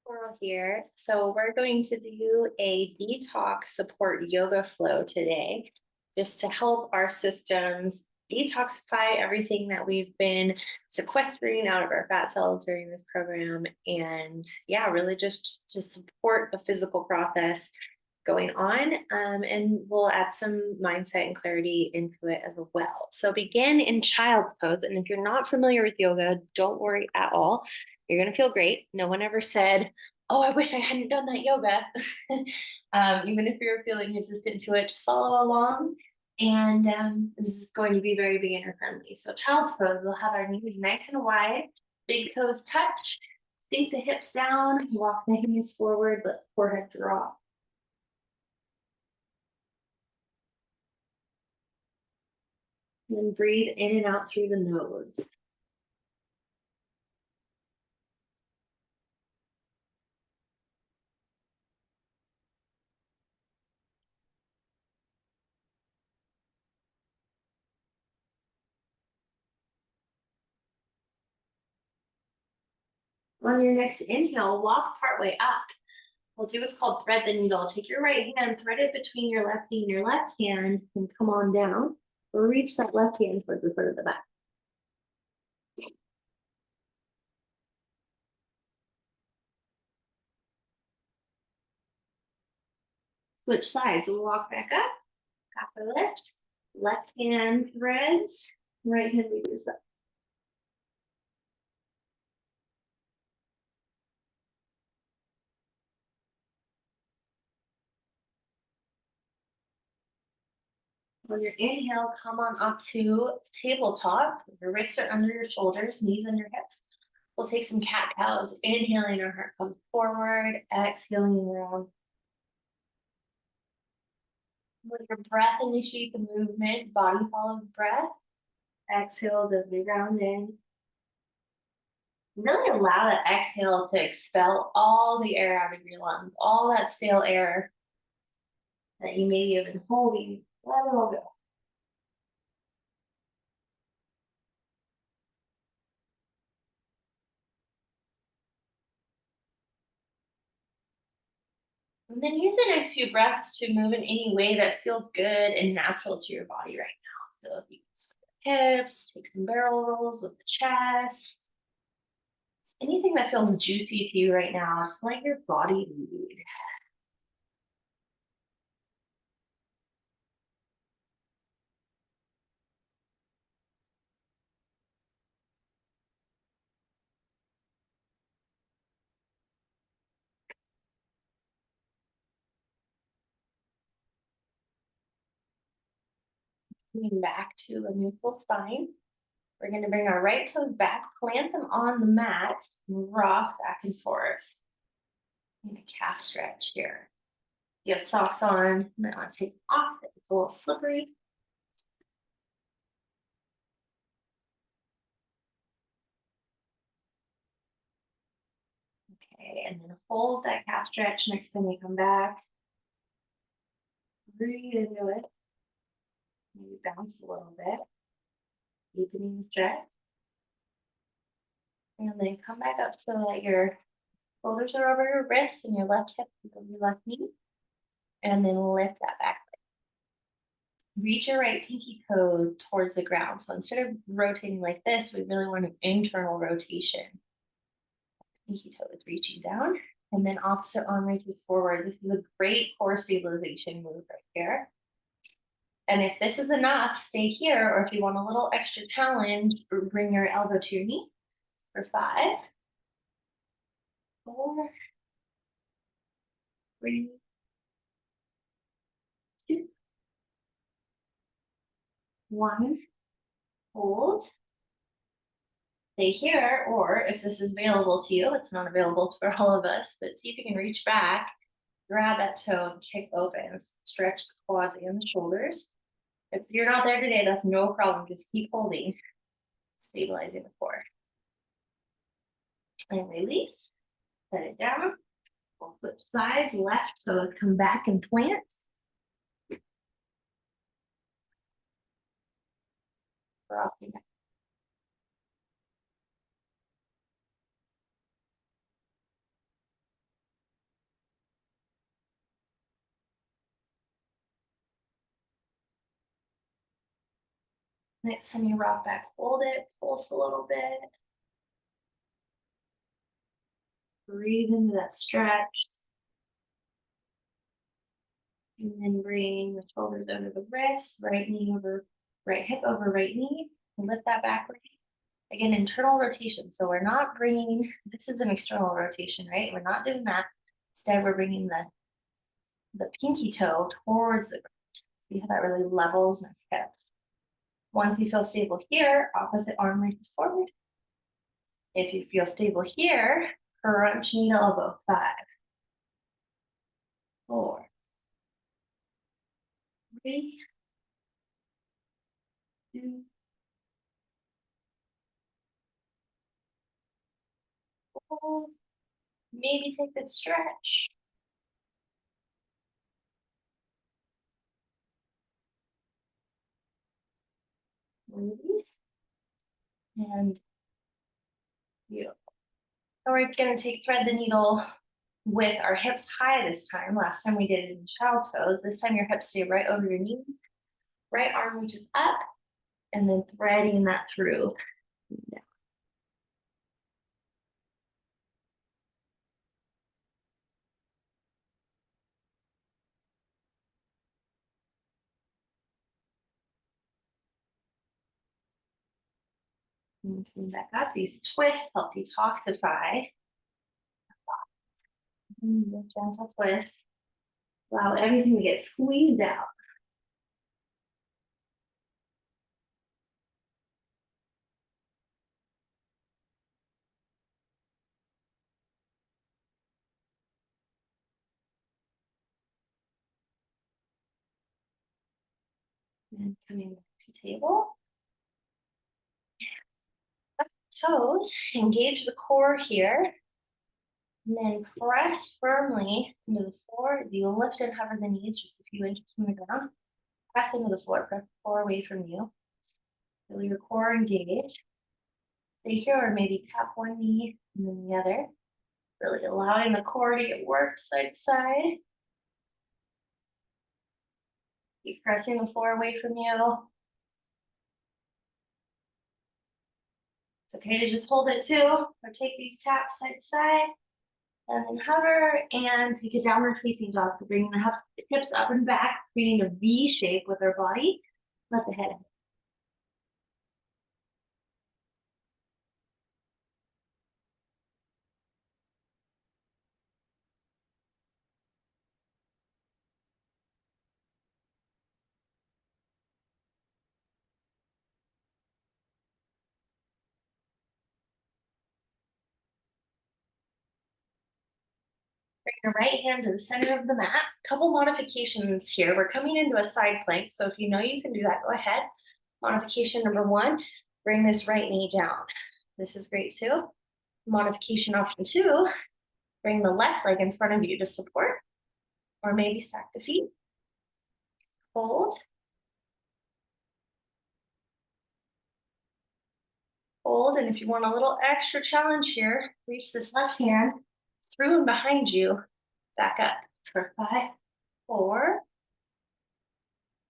Coral here. So we're going to do a detox support yoga flow today, just to help our systems detoxify everything that we've been sequestering out of our fat cells during this program. And yeah, really just to support the physical process going on. And we'll add some mindset and clarity into it as well. So begin in child's pose. And if you're not familiar with yoga, don't worry at all. You're going to feel great. No one ever said, oh, I wish I hadn't done that yoga. Even if you're feeling resistant to it, just follow along. And this is going to be very beginner friendly. So child's pose, we'll have our knees nice and wide, big toes touch, sink the hips down, walk the hands forward, let the forehead drop. And then breathe in and out through the nose. On your next inhale, walk partway up. We'll do what's called thread the needle. Take your right hand, thread it between your left knee and your left hand, and come on down. Reach that left hand towards the foot of the back. Switch sides. We'll walk back up, half a lift. Left hand threads, right hand reaches up. On your inhale, come on up to tabletop. Your wrists are under your shoulders, knees under your hips. We'll take some cat cows. Inhaling, our heart comes forward. Exhaling around. With your breath, initiate the movement. Body follows breath. Exhale as we round in. Really allow that exhale to expel all the air out of your lungs, all that stale air that you maybe have been holding. Let it all go. And then use the next few breaths to move in any way that feels good and natural to your body right now. So if you can swing your hips, take some barrel rolls with the chest. Anything that feels juicy to you right now, just let your body lead. Coming back to a neutral spine. We're going to bring our right toes back, plant them on the mat, and rock back and forth in a calf stretch here. You have socks on, you might want to take them off. It's a little slippery. Okay, and then hold that calf stretch next time you come back. Breathe into it. Maybe bounce a little bit, deepening the stretch. And then come back up so that your shoulders are over your wrists and your left hip is over your left knee. And then lift that back leg. Reach your right pinky toe towards the ground. So instead of rotating like this, we really want an internal rotation. Pinky toe is reaching down. And then opposite arm reaches forward. This is a great core stabilization move right here. And if this is enough, stay here. Or if you want a little extra challenge, bring your elbow to your knee for 5, 4, 3, 2, 1. Hold. Stay here, or if this is available to you, it's not available for all of us, but see if you can reach back, grab that toe and kick open, stretch the quads and the shoulders. If you're not there today, that's no problem. Just keep holding, stabilizing the core. And release, set it down. We'll flip sides, left toes come back and plant. Rocking back. Next time you rock back, hold it, pulse a little bit. Breathe into that stretch. And then bring the shoulders over the wrists, right knee over, right hip over right knee. Lift that back leg. Again, internal rotation. So we're not bringing, this is an external rotation, right? We're not doing that. Instead, we're bringing the pinky toe towards the ground. See how that really levels my hips. Once you feel stable here, opposite arm reaches forward. If you feel stable here, crunch knee to elbow. 5, 4, 3, 2, hold. Maybe take that stretch. Release. And beautiful. So we're gonna thread the needle with our hips high this time. Last time we did it in child's pose. This time your hips stay right over your knees. Right arm reaches up, and then threading that through. Yeah. And coming back up, these twists help detoxify. Gentle twist. Allow everything to get squeezed out. And coming back to table. Up toes, engage the core here. And then press firmly into the floor as you lift and hover the knees just a few inches from the ground. Press into the floor, press the floor away from you. Feel your core engage. Stay here or maybe tap one knee and then the other. Really allowing the core to get worked side to side. Keep pressing the floor away from you. It's okay to just hold it too, or take these taps side to side. And then hover and take a downward facing dog. So bringing the hips up and back, creating a V shape with our body. Let the head. Bring your right hand to the center of the mat. Couple modifications here. We're coming into a side plank. So if you know you can do that, go ahead. Modification number 1, bring this right knee down. This is great too. Modification option 2, bring the left leg in front of you to support, or maybe stack the feet. Hold. Hold, and if you want a little extra challenge here, reach this left hand through and behind you, back up for 5, 4,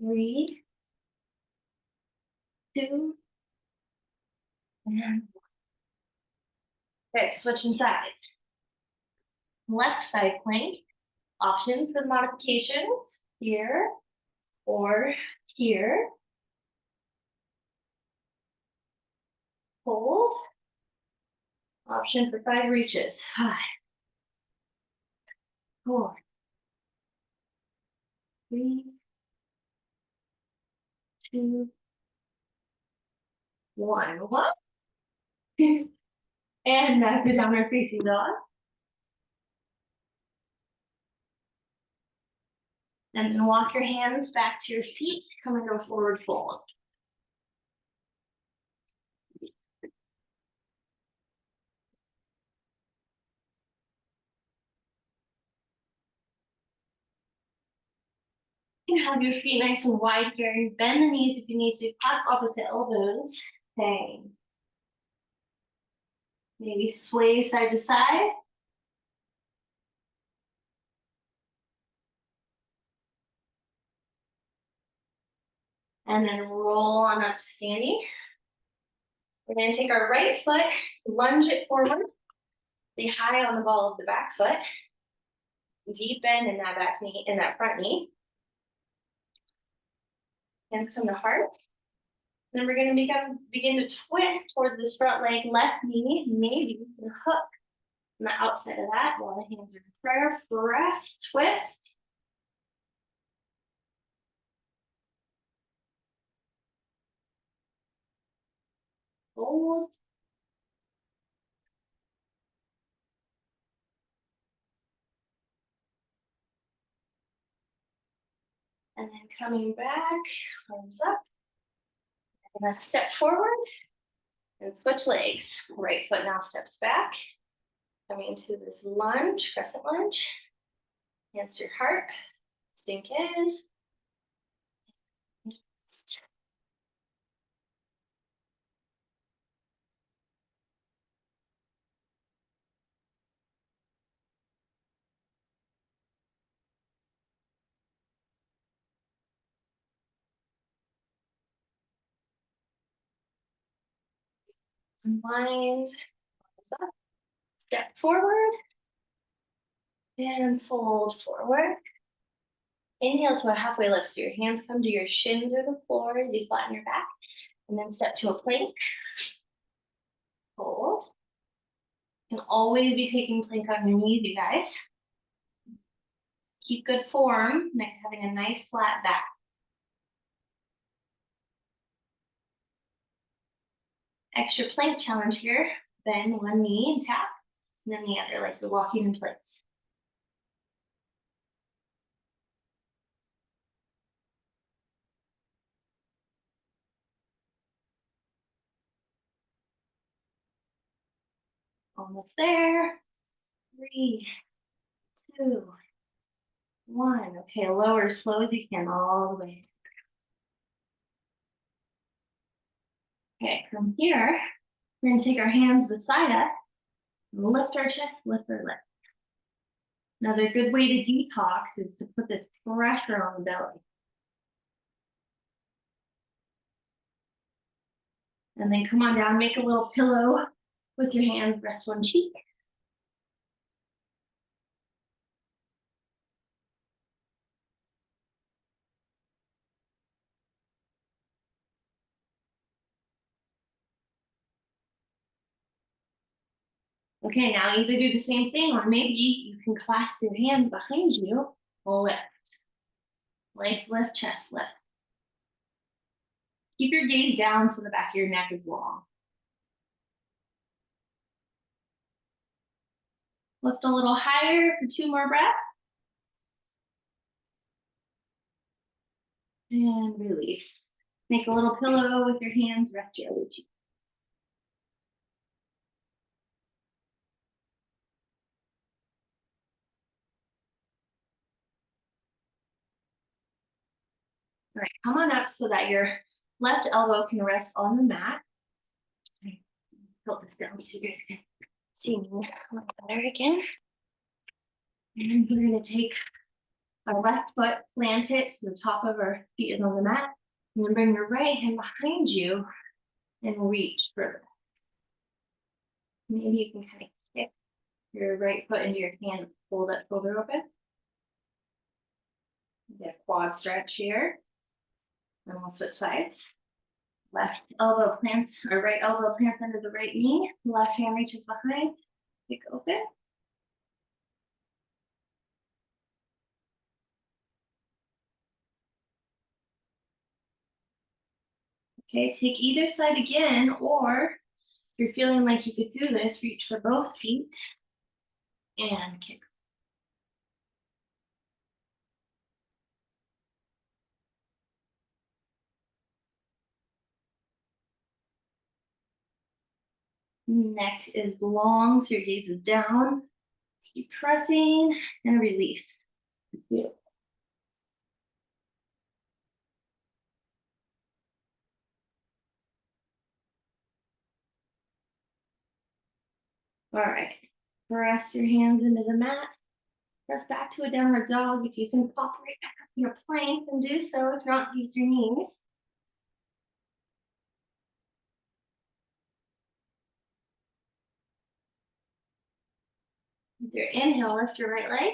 3, 2, and 1. Okay, switching sides. Left side plank. Option for the modifications here or here. Hold. Option for 5 reaches. 5, 4, 3, 2, 1. One. And back to downward facing dog. And then walk your hands back to your feet, come into a forward fold. You can have your feet nice and wide here. Bend the knees if you need to. Clasp opposite elbows. Bang. Maybe sway side to side. And then roll on up to standing. We're going to take our right foot, lunge it forward, be high on the ball of the back foot, deep bend in that back knee, in that front knee. Hands come to heart. Then we're going to begin to twist towards this front leg, left knee, maybe a hook on the outside of that while the hands are in prayer. Press, twist. Hold. And then coming back, arms up. And then step forward and switch legs. Right foot now steps back. Coming to this lunge, crescent lunge. Hands to your heart. Sink in. Unwind. Step forward. And fold forward. Inhale to a halfway lift. So your hands come to your shins or the floor. You flatten your back. And then step to a plank. Hold. You can always be taking plank on your knees, you guys. Keep good form, having a nice flat back. Extra plank challenge here. Bend one knee and tap, and then the other like you're walking in place. Almost there. 3, 2, 1. Okay, lower as slow as you can all the way. Okay, from here, we're gonna take our hands beside us, lift our chest, lift our lips. Another good way to detox is to put this pressure on the belly. And then come on down, make a little pillow with your hands, rest one cheek. Okay, now either do the same thing or maybe you can clasp your hands behind you, lift. Legs lift, chest lift. Keep your gaze down so the back of your neck is long. Lift a little higher for 2 more breaths. And release. Make a little pillow with your hands, rest your other cheek. All right, come on up so that your left elbow can rest on the mat. Tilt this down so you guys can see me a little better again. And we're going to take our left foot, plant it so the top of our feet is on the mat. And then bring your right hand behind you and reach further. Maybe you can kind of kick your right foot into your hand, pull that shoulder open. Get a quad stretch here. And we'll switch sides. Left elbow plants, or right elbow plants under the right knee. Left hand reaches behind. Kick open. Okay, take either side again, or if you're feeling like you could do this, reach for both feet and kick. Neck is long, so your gaze is down. Keep pressing and release. Beautiful. All right, press your hands into the mat. Press back to a downward dog. If you can pop right back up your plank, then do so. If not, use your knees. With your inhale, lift your right leg.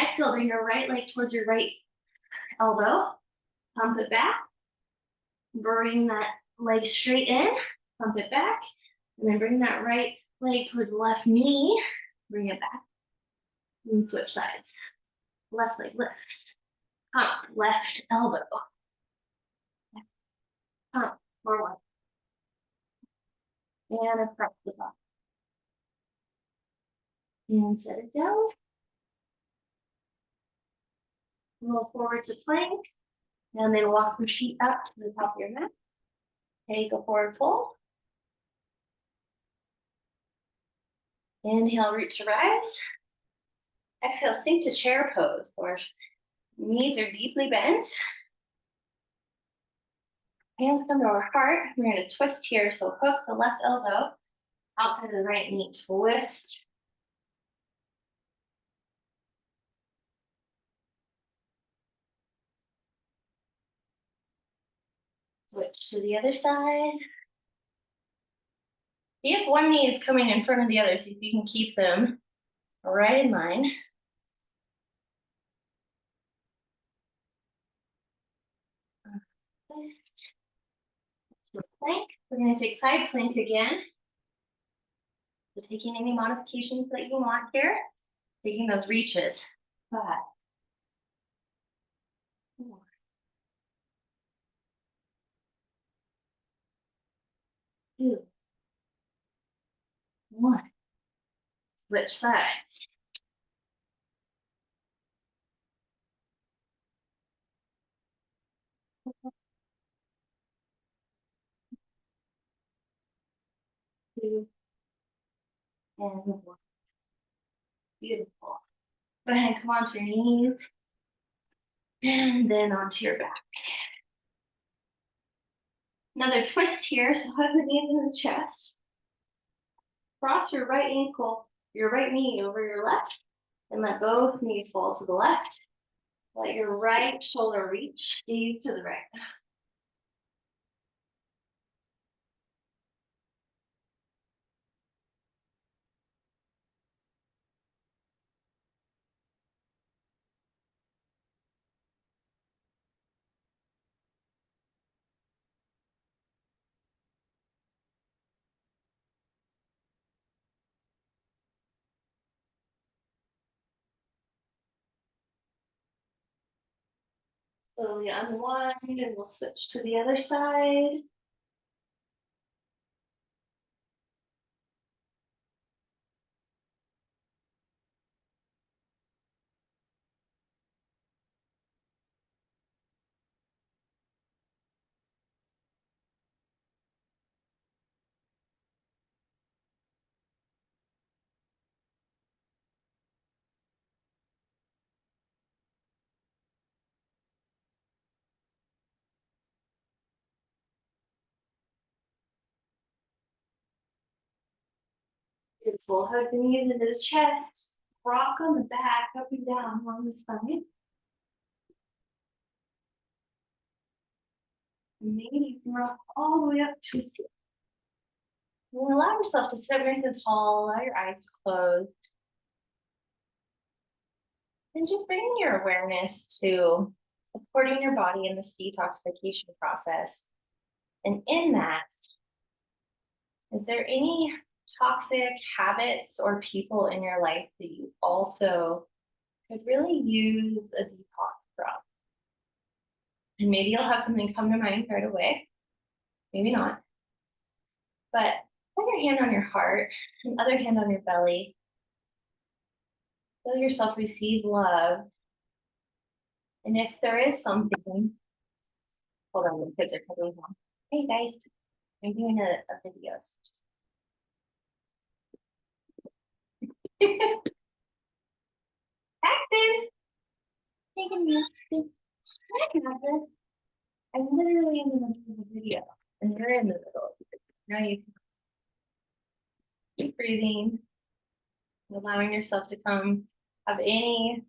Exhale, bring your right leg towards your right elbow. Pump it back. Bring that leg straight in. Pump it back. And then bring that right leg towards the left knee. Bring it back. And switch sides. Left leg lifts. Pump. Left elbow. Pump. Forward. And across the body. And set it down. Roll forward to plank. And then walk your feet up to the top of your mat. Take a forward fold. Inhale, reach to rise. Exhale, sink to chair pose, or knees are deeply bent. Hands come to our heart. We're going to twist here. So hook the left elbow outside of the right knee. Twist. Switch to the other side. See if one knee is coming in front of the other. See if you can keep them right in line. Plank. We're going to take side plank again. So taking any modifications that you want here. Taking those reaches. 5, 4, 2, 1. Switch sides. Two, and 1. Beautiful. Go ahead and come onto your knees. And then onto your back. Another twist here. So hug the knees into the chest. Cross your right ankle, your right knee over your left. And let both knees fall to the left. Let your right shoulder reach, gaze to the right. Slowly unwind and we'll switch to the other side. Beautiful. Hug the knees into the chest. Rock on the back, up and down along the spine. And maybe you can rock all the way up to a seat. And allow yourself to sit nice and tall. Allow your eyes to close. And just bringing your awareness to supporting your body in this detoxification process. And in that, is there any toxic habits or people in your life that you also could really use a detox from? And maybe you'll have something come to mind right away. Maybe not. But put your hand on your heart and other hand on your belly. Feel yourself receive love. And if there is something, hold on, the kids are coming home. Hey guys, I'm doing a video. Paxton, taking me. I can have this. I'm literally in the middle of the video, and you're in the middle. Now you can keep breathing, allowing yourself to come have any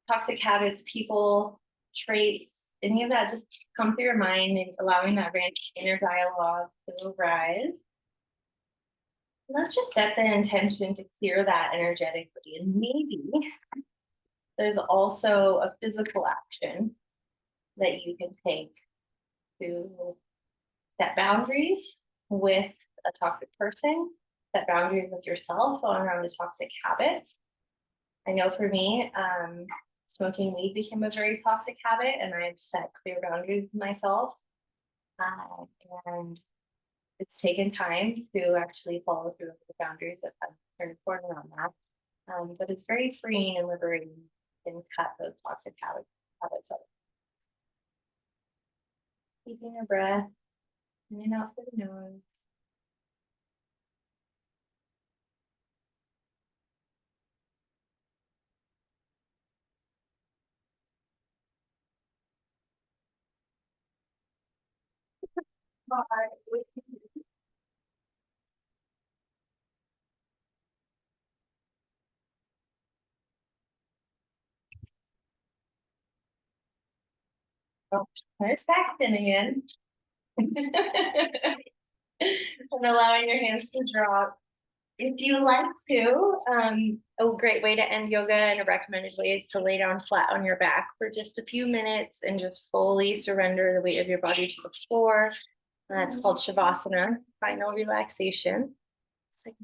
toxic habits, people, traits, any of that just come through your mind and allowing that inner dialogue to arise. Let's just set the intention to clear that energetically. And maybe there's also a physical action that you can take to set boundaries with a toxic person, set boundaries with yourself around a toxic habit. I know for me, smoking weed became a very toxic habit, and I've set clear boundaries with myself. Uh, and it's taken time to actually follow through with the boundaries that have turned a corner on that. But it's very freeing and liberating and cut those toxic habits out. Keeping your breath in and out through the nose. Oh, there's Saxton again. And allowing your hands to drop. If you like to, a great way to end yoga and a recommended way is to lay down flat on your back for just a few minutes and just fully surrender the weight of your body to the floor. It's called Shavasana, final relaxation. It's like,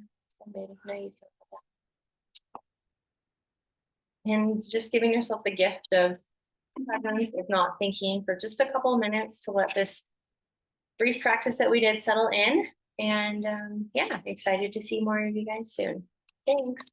and just giving yourself the gift of presence, if not thinking for just a couple of minutes to let this brief practice that we did settle in. And yeah, excited to see more of you guys soon. Thanks.